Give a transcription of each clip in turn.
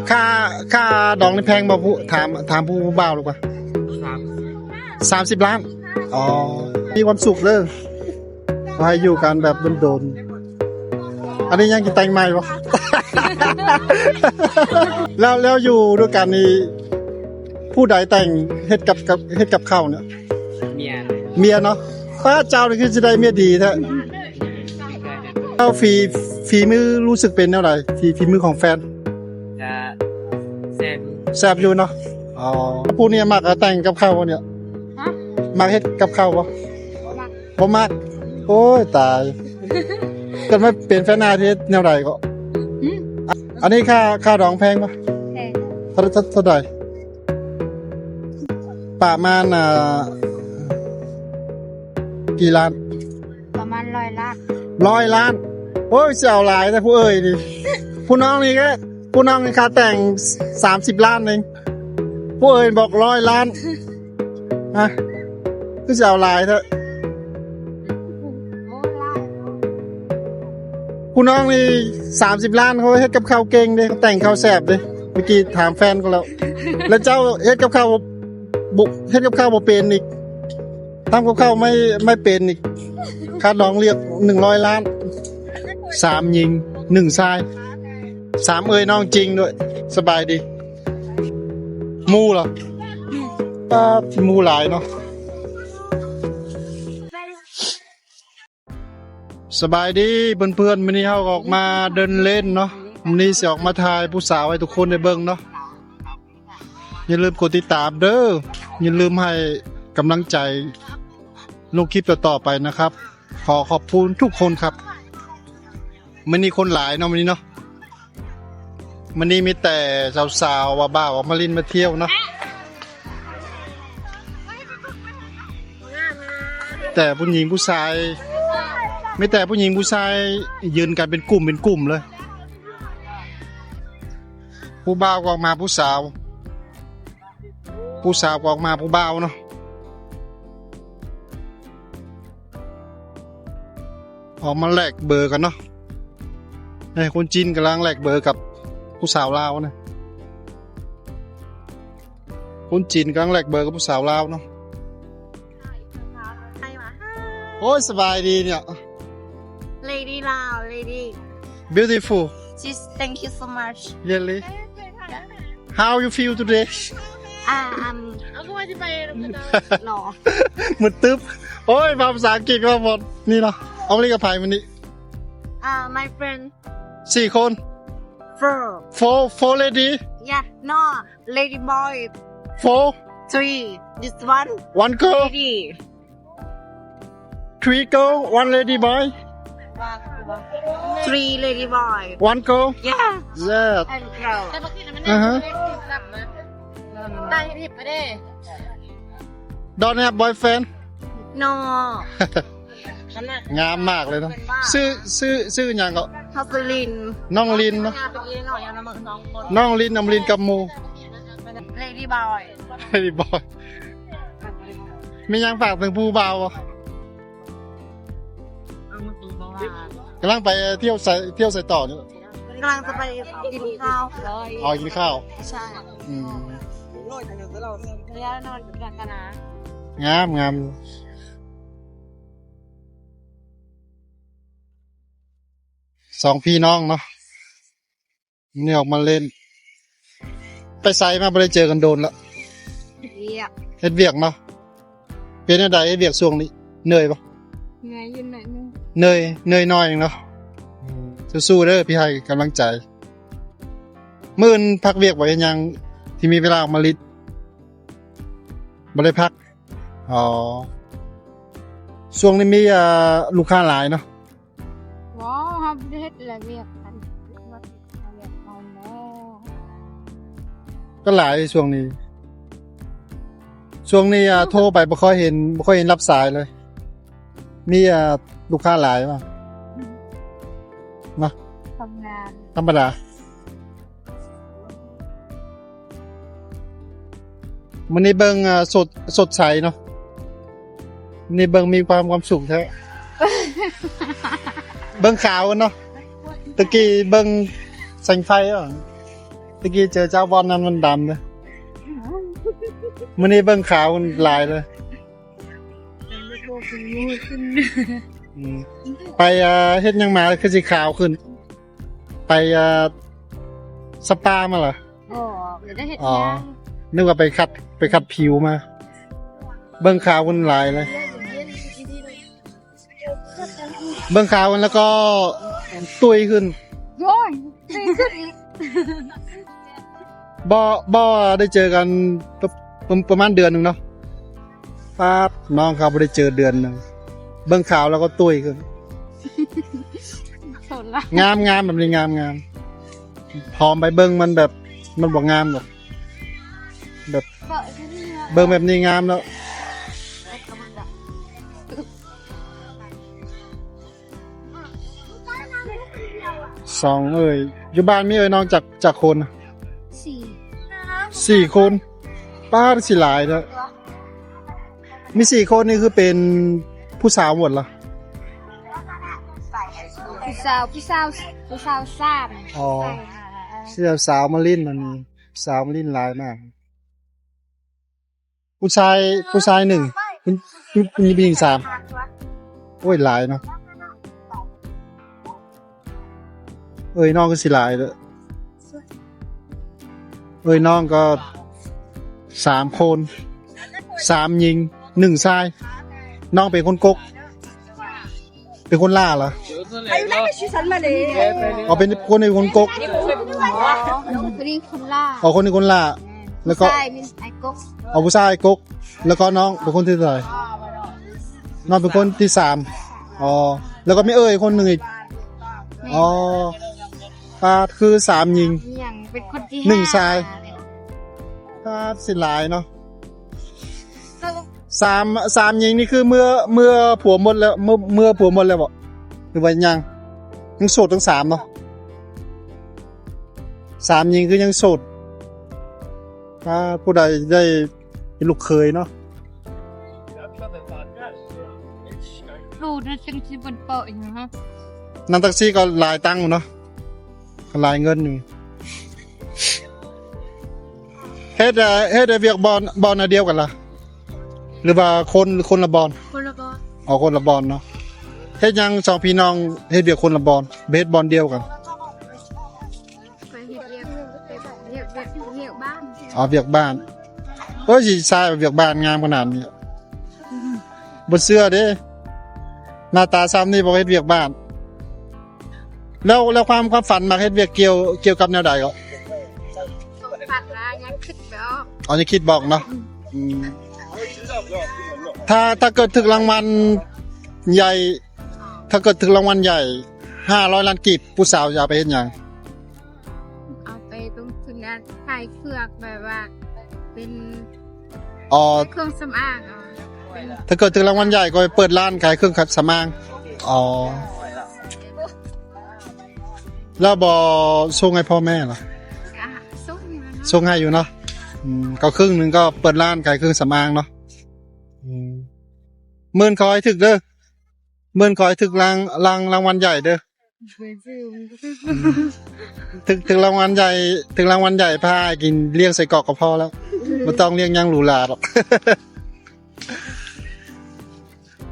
ค่าค่าดองนี่แพงบ่ผู้ถามผู้บ่าวหรือเปล่า30 ล้านอ๋อมีความสุขเลยไปอยู่กันแบบโดนๆอันนี้ยังกินแตงใหม่ปะ แล้วอยู่ด้วยกันนี่ผู้ใดแต่งเฮ็ดกับข้าวเนี่ยเมียเนาะป้าเจ้านี่คือจะได้เมียดีแท้เจ้าฝีมือรู้สึกเป็นเท่าไหร่ฝีมือของแฟนแซ่บอยู่เนาะอ๋อผู้นี้มักแต่งกับข้าวเนี่ยมักเฮ็ดกับข้าวบ่มักโอ้ยตายกันไม่เป็นแฟนนาที่แนวใดก็อันนี้ค่าดองแพงปะแพงเท่าไหร่ประมาณกี่ล้านประมาณ100 ล้านโอ้ยเสียวหลายแต่ผู้เอ่ยดิผู้น้องนี่ค่าแต่ง30 ล้านเองผู้เอ่ยบอก100 ล้านฮะคือเสียวหลายเถอะผู้น้องนี่30 ล้านเขาเฮ็ดกับข้าวเก่งเด้เขาแต่งข้าวแซ่บเด้เมื่อกี้ถามแฟนก็แล้วเจ้าเฮ็ดกับข้าวบ่เป็นอีกทำกับข้าวไม่เป็นอีกค่าดองเรียก100 ล้าน3หญิง1ชาย3เอ่ยน้องจริงด้วยสบายดีมูเหรอมูหลายเนาะสบายดีเพื่อนๆมื้อนี้เฮาออกมาเดินเล่นเนาะมื้อนี้สิออกมาถ่ายผู้สาวให้ทุกคนได้เบิ่งเนาะอย่าลืมกดติดตามเด้ออย่าลืมให้กำลังใจลงคลิปต่อๆไปนะครับขอขอบคุณทุกคนครับมื้อนี้คนหลายเนาะมื้อนี้เนาะมื้อนี้มีแต่สาวๆว่าบ้าออกมาเล่นมาเที่ยวเนาะแต่ผู้หญิงผู้ชายไม่แต่ผู้หญิงผู้ชายยืนกันเป็นกลุ่มเลยผู้บ่าวก็ออกมาผู้สาวก็ออกมาผู้บ่าวเนาะออกมาแลกเบอร์กันเนาะคนจีนกำลังแลกเบอร์กับผู้สาวลาวนะคนจีนกำลังแลกเบอร์กับผู้สาวลาวเนาะโอ้ยสบายดีเนี่ยLady Lao, lady. Beautiful. Just thank you so much. Really? How you feel today? No. มึนตึ๊บโอ้ยภาษาอังกฤษก็หมดนี่เนาะเอาเรียกกับไผ่มันนี่my friend. 4 คน Four lady. Yeah, no, lady boy. 4. 3. This one girl. Lady. 3 girl, 1 lady boy. 3 lady boy. 1 girl. Yeah. Yeah. And girl. Don't have boyfriend. No. งามมากเลยเนาะชื่ออย่างก็ Hustlin. น้องลินเนาะน้องลินกับมู Lady boy. Lady boy มียังฝากถึงผู้บ่าวกำลังไปเที่ยวใส่ต่อเนี่ยกำลังจะไปกินข้าวกินข้าวใช่แล้วนอนกันนะงาม2 พี่น้องเนาะนี่ออกมาเล่นไปไซมาไม่ได้เจอกันโดนแล้วเฮ็ดเวียกเนาะเป็นอะไรเฮ็ดเวียกช่วงนี้เหนื่อยปะเหนื่อยยืนหน่อยนึงเหนื่อยน้อยเนาะสู้ๆเด้อพี่ให้กำลังใจมื้ออื่นพักเวียกไว้ยังที่มีเวลาออกมาลิดบ่ได้พักช่วงนี้มีลูกค้าหลายเนาะว้าวครับเฮ็ดอะไรเวียกกันก็หลายช่วงนี้โทรไปบ่ค่อยเห็นรับสายเลยมีลูกค้าหลายป่ะนะทำงานธรรมดามันนี่เบิ่งสดใสเนาะนี่เบิ่งมีความสุขแท้ เบิ่งขาวเนาะตะกี้เบิ่งแสงไฟ ตะกี้เจอเจ้าบอลนั้นมันดำเลยมันนี่เบิ่งขาวมันลายเลยอืมไปเฮ็ดหยังมาคือสีขาวขึ้น ไปสปามาเหรอ โอ้เดี๋ยวได้เห็ด อ๋อ ยาง นึกว่าไปขัดผิวมา เบิ่งขาวมันลายเลย เบิ่งขาวมันแล้วก็ตุยขึ้น โย้ยตีขึ้นอีก บ่ได้เจอกันประมาณเดือนหนึ่งเนาะป้าบน้องเขาไม่ได้เจอเดือนหนึ่งเบิ่งขาวแล้วก็ตุยขึ้น สนละ งามแบบนี้งามพร้อมไปเบิ่งมันแบบมันบ่งามหรอกแบบ เกาะที่นี่ เบิ่งแบบนี้งามแล้วสองอยู่บ้านมีน้องจากคนน่ะ สี่ 4 คนป้าสิหลายแล้วมี4 คนนี่คือเป็นผู้สาวหมดเหรอ ผู้สาวสาม อ๋อ เสื้อสาวมาลิ้นมันมีสาวมาลิ้นหลายมาก ผู้ชายหนึ่งมีผู้หญิง3โอ้ยหลายเนาะน้องก็สิหลายเลยน้องก็3 คน3 หญิง 1 ชาย น้องเป็นคนกก เป็นคนล่าเหรออ๋อเป็นคนในคนกก พอดีคนล่า อ๋อคนในคนล่า แล้วก็ ใช่เป็นไอ้ก๊ก เอาผู้ชายกก แล้วก็น้องเป็นคนที่เท่าไหร่น้องเป็นคนที่3อ๋อ แล้วก็ไม่คนหนึ่งอีก อ๋อป้าคือ3 หญิง อย่างเป็นคนที่ หนึ่งชาย ป้าสิหลายเนาะสามหญิงนี่คือเมื่อผัวหมดแล้วเมื่อผัวหมดแล้วบ่หรือว่ายังโสดทั้ง3เนาะ3 หญิงคือยังโสดถ้าผู้ใดได้เป็นลูกเคยเนาะ รูดนะจึงสิบนเปาะอย่างฮะ นั่งแท็กซี่ก็หลายตังค์อยู่เนาะก็หลายเงินอยู่เฮ็ดเวียกบอลอันเดียวกันล่ะหรือว่าคนละบอล คนละก็ อ๋อคนละบอลเนาะเฮ็ดหยัง2 พี่น้องเฮ็ดเวียกคนละบอลเบสบอลเดียวกัน ไปเห็ดเรียกบ้าน อ๋อเวียกบ้านโอ้ยสิชายเวียกบ้านงามขนาดนี้บ่เชื่อเด้หน้าตาซ้ำนี่บ่เฮ็ดเวียกบ้านแล้วความฝันมาเฮ็ดเวียกเกี่ยวกับแนวใดก็ ผักละยังคิดแบบ อ๋อจะคิดบอกเนาะอืมถ้าเกิดถึงรางวัลใหญ่ ถ้าเกิดถึงรางวัลใหญ่500 ล้านกีบผู้สาวจะเอาไปเฮ็ดหยัง เอาไปลงทุนงานขายเครื่องแบบว่า เป็น อ๋อ เครื่องสำอางเป็น ถ้าเกิดถึงรางวัลใหญ่ก็ไปเปิดร้านขายเครื่องขัดสำอางอ๋อแล้วบ่ส่งให้พ่อแม่เหรอ อาหารส้มนี่นะ ส่งให้อยู่เนาะก็ครึ่งหนึงก็เปิดร้านขายเครื่องสำอางเนาะหมื่นขอให้ถึกเด้อหมื่นขอให้ถึกรางวัลใหญ่เด้อถึงรางวัลใหญ่พากินเลี้ยงใส่กรอกก็พอแล้วไม่ต้องเลี้ยงหยังหรูหราหรอก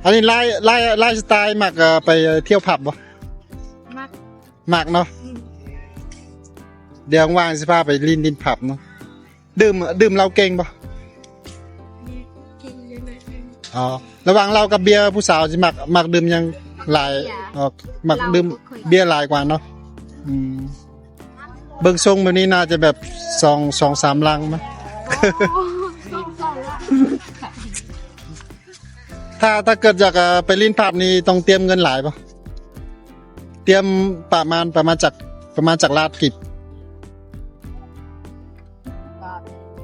อันนี้ไล่สไตล์มักไปเที่ยวผับบ่ มาก มักเนาะเดี๋ยวว่างสิพาไปลินผับเนาะดื่มเหล้าเก่งบ่ กินเยอะเลย อ๋อระหว่างเรากับเบียร์ผู้สาวสิมักดื่มยังหลายมักดื่มเบียร์หลายกว่าเนาะเบิ่งทรงแบบนี้น่าจะแบบ2-3 ลังมั้ย ถ้าเกิดอยากไปลินผับนี่ต้องเตรียมเงินหลายป่ะเตรียมประมาณจากลาดกิบ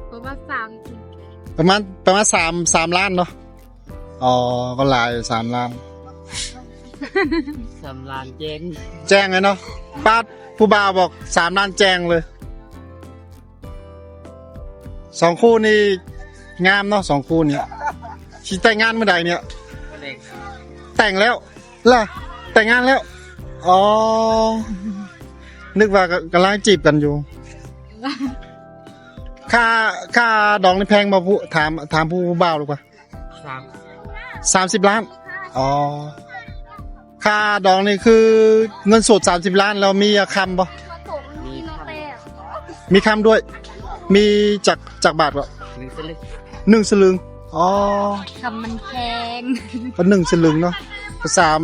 เพราะว่าประมาณ3 ล้านเนาะอ๋อก็หลาย3 ล้าน 3 ล้านเจง แจ้งเลยเนาะป้าผู้บ่าวบอก3 ล้านแจ้งเลย2 คู่นี่งามเนาะ2 คู่นี่สิแต่งงานเมื่อใดเนี่ย แต่งแล้วล่ะแต่งงานแล้วอ๋อนึกว่ากำลังจีบกันอยู่ ค่าดองนี่แพงบ่ผู้ถามผู้บ่าวหรือเปล่า 30 ล้านอ๋อค่าดองนี่คือเงินสด30 ล้านแล้วมีคำบ่มีคำด้วย มีจากบาทบ่1 สลึงอ๋อ คำมันแพง ก็1 สลึงเนาะ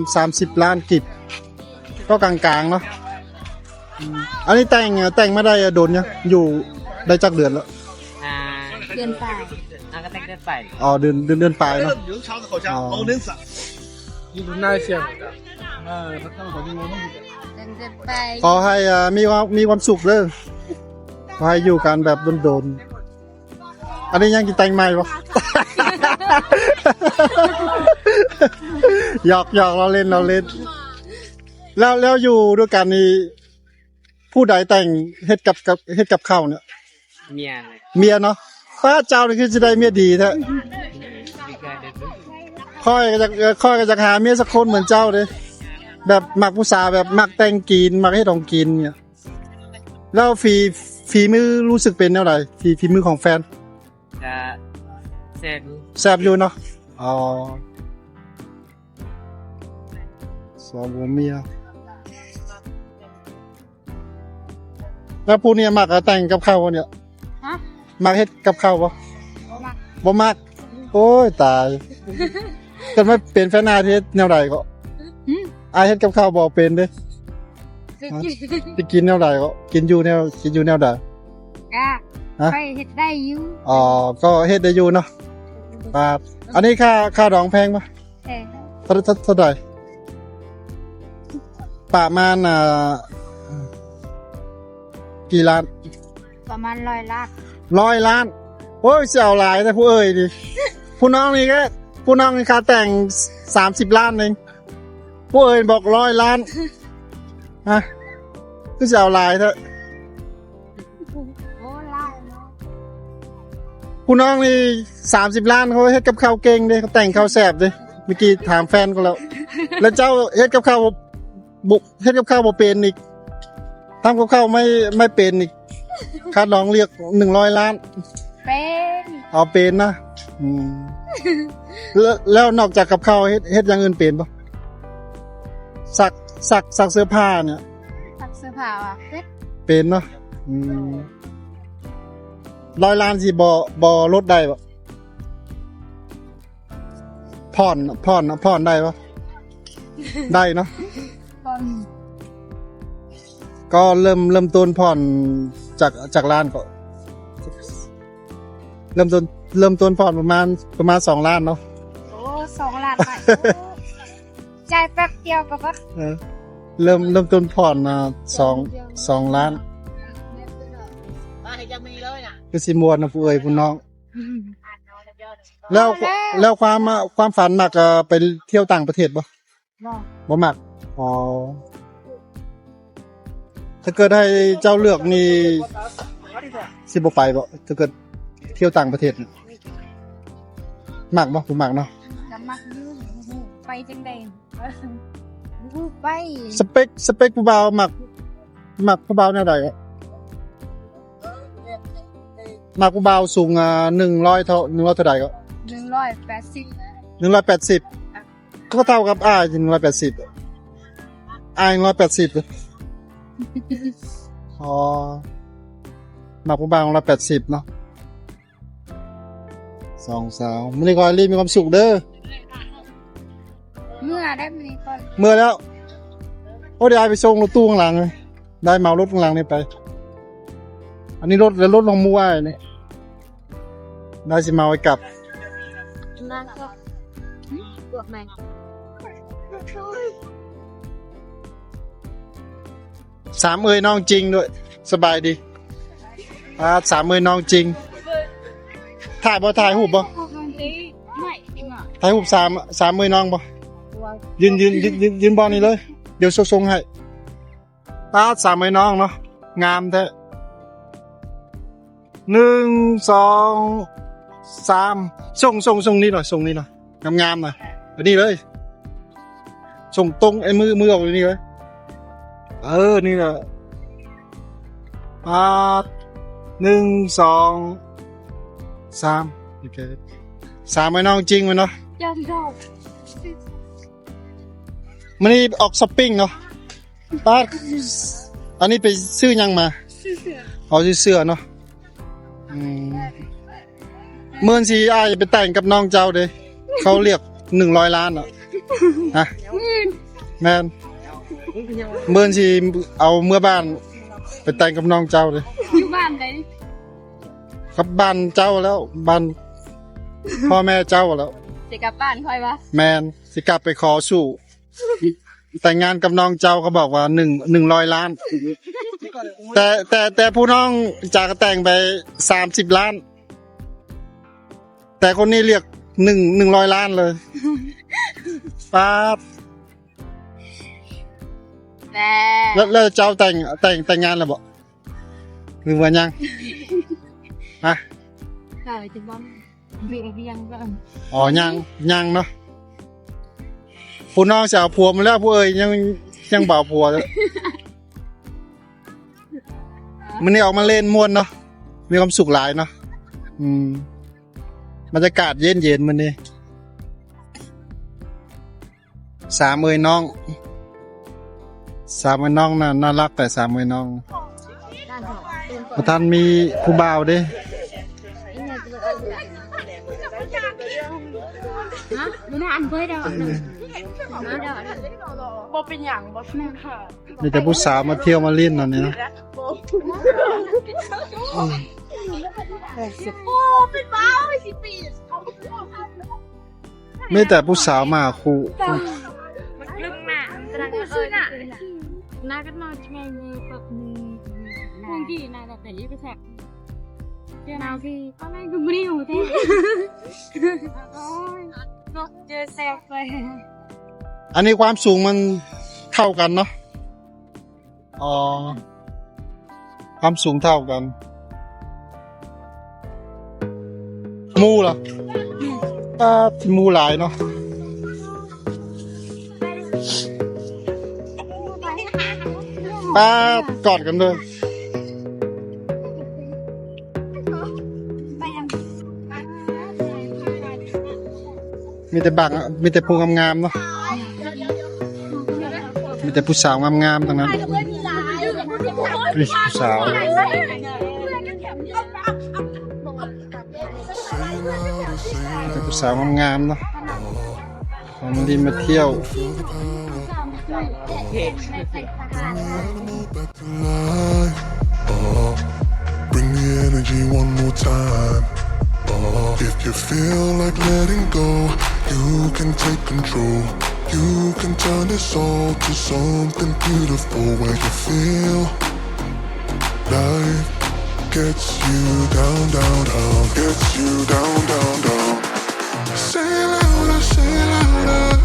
30 ล้านกิบก็กลางๆเนาะอันนี้แต่งมาได้โดนยังอยู่ได้จักเดือนแล้ว เดือนปลาย ก็แต่งได้ไป อ๋อเดือนปลายเนาะอ๋อ เดือนปลาย ขอให้มีความสุขเด้อขอให้อยู่กันแบบโดนๆอันนี้ยังกินแต่งใหม่ปะ หยอกเราเล่นแล้วอยู่ด้วยกันนี่ผู้ใดแต่งเฮ็ดกับข้าวเนี่ย เมียเลย เมียเนาะข้าเจ้านี่คือจะได้เมียดีแท้ มีการเดิน ค่อยก็จะหาเมียสักคนเหมือนเจ้าเลยแบบมักผู้สาวแบบมักแต่งกินมักให้ต้องกินเนี่ยแล้วฝีมือรู้สึกเป็นเท่าไหร่ฝีมือของแฟน จะเสร็จ แซ่บอยู่เนาะอ๋อสองผัวเมียแล้วผู้เนี่ยมักแต่งกับข้าวบ่เนี่ย ฮะ มักเฮ็ดกับข้าวบ่ มา บ่มักโอ้ยตายเกิดมาเป็นแฟนอาเฮ็ดแนวใดก็อาเฮ็ดกับข้าวบ่เป็นเด้ จะกิน สิกินแนวใดก็กินอยู่แนวใด อ่ะ ฮะ ไปเฮ็ดได้อยู่ อ๋อก็เฮ็ดได้อยู่เนาะครับอันนี้ค่าดองแพงปะ แต่ เท่าไหร่ประมาณกี่ล้าน ประมาณ100 ล้าน 100 ล้านโอ้ยเสียวหลายแต่ผู้เอ่ยดิผู้น้องนี่ค่าแต่ง30 ล้านเองผู้เอ่ยบอก100 ล้านฮะคือเสียวหลายเถอะ โอ้ล้านเนาะ ผู้น้องนี่30 ล้านเขาเฮ็ดกับข้าวเก่งเด้เขาแต่งข้าวแซ่บเด้เมื่อกี้ถามแฟนก็แล้ว แล้วเจ้าเฮ็ดกับข้าวบ่เป็นอีกทำกับข้าวไม่เป็นอีกค่าดองเรียก100 ล้าน เป็น เอาเป็นนะอืมแล้วนอกจากกับข้าวเฮ็ดอย่างอื่นเป็นปะซักเสื้อผ้าเนี่ย ซักเสื้อผ้าอ่ะเป็ด เป็นเนาะอืม100 ล้านสิบ่ลดได้ปะผ่อนได้ปะได้เนาะ ก่อน ก็เริ่มต้นผ่อนจากล้านก็เริ่มต้นผ่อนประมาณ2 ล้านเนาะ โอ้2 ล้านไปจ่ายแป๊บเดียวก็บ่ เออเริ่มต้นผ่อน2 ล้านคือสิมวนนะผู้เอ่ยผู้น้อง แล้วความฝันมักไปเที่ยวต่างประเทศบ่ บ่ บ่มักอ๋อถ้าเกิดให้เจ้าเลือกนี่สิบ่ไปบ่ถ้าเกิดเที่ยวต่างประเทศนี่มักบ่บ่มักเนาะ ก็มักอยู่ไปจังได๋ไป สเปคผู้บ่าวมักผู้บ่าวแนวใดอะมักผู้บ่าวสูง100เท่าใดก็ 180 180ก็เท่ากับอ้าย180อ้าย180อ๋อมักผู้บ่าว180เนาะ2 สาวมื้อนี้ก็รีบมีความสุขเด้อ เมื่อได้มื้อนี้ก่อน เมื่อแล้วโอ้เดี๋ยวไปส่งรถตู้ข้างหลังเลยได้เมารถข้างหลังนี่ไป อันนี้รถลงมู่อ้ายนี่ได้สิเมาไว้กลับ นั่นก็พวกแม่ง 3 เอ่ยน้องจริงด้วยสบายดี3 เอ่ยน้องจริงถ่ายรูปบ่ ไม่จริงอ่ะ ถ่ายรูป3 เอ่ยน้องบ่ยืนบอลนี่เลย เดี๋ยวส่งให้3 เอ่ยน้องเนาะงามแท้1 2 3ส่งนี่หน่อยส่งนี่หน่อยงามๆหน่อยอันนี้เลยส่งตรงไอ้มือออกนี่เลยนี่แหละ 1 2 3โอเค3ไอ้น้องจริงมั้ยเนาะ ยอมดอก มันนี่ออกช้อปปิ้งเนาะป้าอันนี้ไปซื้อยังมาเอาซื้อเสื้อเนาะเมื่อสิอ้ายไปแต่งกับน้องเจ้าเด้เขาเรียก100 ล้านอ่ะฮะแม่นเมื่อสิเอาเมื่อบ้านไปแต่งกับน้องเจ้าเด้ อยู่บ้านเลย กับบ้านเจ้าแล้วบ้านพ่อแม่เจ้าแล้ว จะกลับบ้านค่อยวะ แมนสิกลับไปขอสู่ แต่งงานกับน้องเจ้าเขาบอกว่า100 ล้าน แต่ผู้น้องจากแต่งไป30 ล้าน แต่คนนี้เรียก100 ล้านเลยป๊าบ แต่ แล้วเจ้าแต่งงานแล้วบ่หรือว่ายังฮะ ก็จะบ้องเบียงก็ อ๋อยังเนาะผู้น้องจะเอาผัวมาแล้วผู้เอ้ยยังบ่าวผัวเลยมันนี่ออกมาเล่นม่วนเนาะมีความสุขหลายเนาะบรรยากาศเย็นมันนี่3 เอ้ยน้อง3 เอ้ยน้องน่ารักแต่3 เอ้ยน้องพระท่านมีผู้บ่าวเด้ ฮะดูน่าอันเบยดอกบ่เป็นอย่างบ่แม่ค่ะ มีแต่ผู้สาวมาเที่ยวมาเล่นนั่นนี่นะ โอ้เป็นบ้าไปสิปี มีแต่ผู้สาวมาคู่ มันลึกหนามันกำลังน่าก็นอนไงมีแบบมีพวกที่น่าแต่ยี่ไปแทกเจ้าหน้าที่ก็ไม่ก็ไม่อยู่ที่โอ้ยเจอแซวไป อันนี้ความสูงมันเท่ากันเนาะอ๋อความสูงเท่ากันหมูเหรอหมูหลายเนาะป้ากอดกันด้วยมีแต่บักมีแต่ผู้งามๆเนาะมีแต่ผู้สาวงามๆทั้งนั้นผู้สาวแต่ผู้สาวงามๆเนาะมาดินมาเที่ยว Bring the energy one more time. If you feel like letting go, you can take control. You can turn this all to something beautiful where you feel life gets you down, down, down, gets you down, down, down. Say it louder, say it louder.